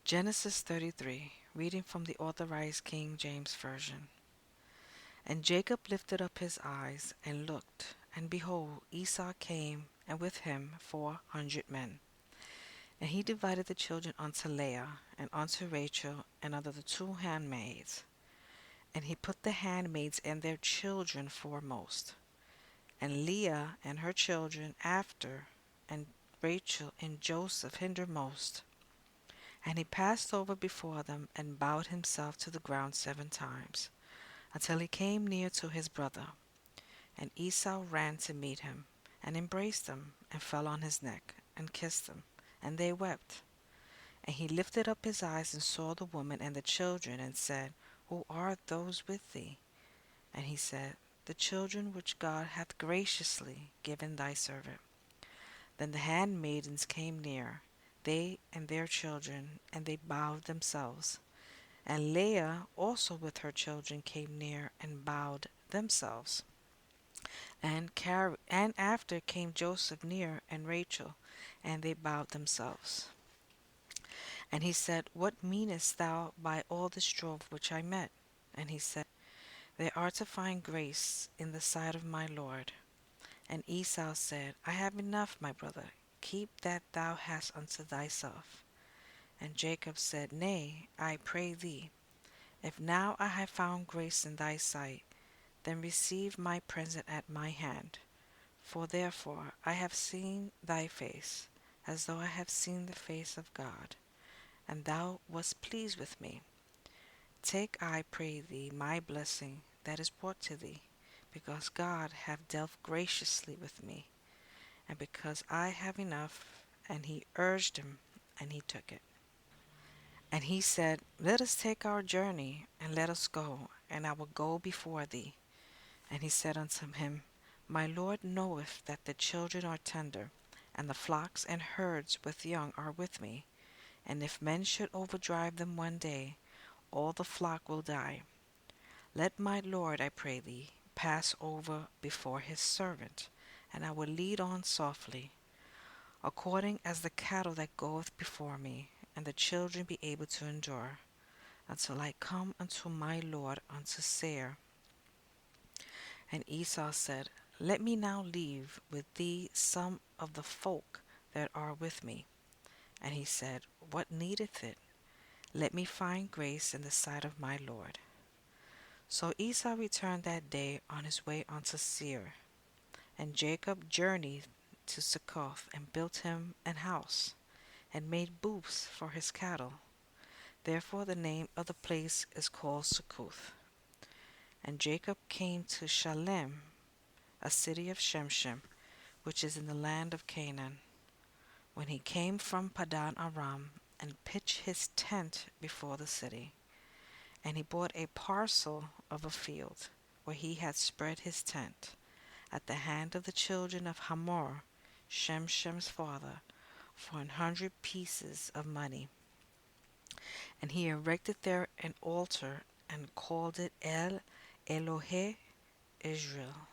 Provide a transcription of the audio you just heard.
Genesis 33, reading from the Authorized King James Version. And Jacob lifted up his eyes and looked, and behold, Esau came, and with him 400 men. And he divided the children unto Leah, and unto Rachel, and unto the two handmaids. And he put the handmaids and their children foremost, and Leah and her children after, and Rachel and Joseph hindermost. And he passed over before them, and bowed himself to the ground 7 times, until he came near to his brother. And Esau ran to meet him, and embraced him, and fell on his neck, and kissed him, and they wept. And he lifted up his eyes, and saw the woman and the children, and said, Who are those with thee? And he said, The children which God hath graciously given thy servant. Then the handmaidens came near, they and their children, and they bowed themselves. And Leah also with her children came near, and bowed themselves. And after came Joseph near, and Rachel, and they bowed themselves. And he said, What meanest thou by all this drove which I met? And he said, They are to find grace in the sight of my Lord. And Esau said, I have enough, my brother, keep that thou hast unto thyself. And Jacob said, Nay, I pray thee, if now I have found grace in thy sight, then receive my present at my hand. For therefore I have seen thy face, as though I have seen the face of God, and thou wast pleased with me. Take, I pray thee, my blessing that is brought to thee, because God hath dealt graciously with me, and because I have enough. And he urged him, and he took it. And he said, Let us take our journey, and let us go, and I will go before thee. And he said unto him, My Lord knoweth that the children are tender, and the flocks and herds with young are with me. And if men should overdrive them one day, all the flock will die. Let my Lord, I pray thee, pass over before his servant, and I will lead on softly, according as the cattle that goeth before me, and the children be able to endure, until I come unto my Lord unto Seir. And Esau said, Let me now leave with thee some of the folk that are with me. And he said, What needeth it? Let me find grace in the sight of my Lord. So Esau returned that day on his way unto Seir. And Jacob journeyed to Succoth, and built him an house, and made booths for his cattle. Therefore the name of the place is called Succoth. And Jacob came to Shalem, a city of Shemshem, which is in the land of Canaan, when he came from Padan Aram, and pitched his tent before the city. And he bought a parcel of a field, where he had spread his tent, at the hand of the children of Hamor, Shemshem's father, for 100 pieces of money. And he erected there an altar, and called it El Elohe Israel.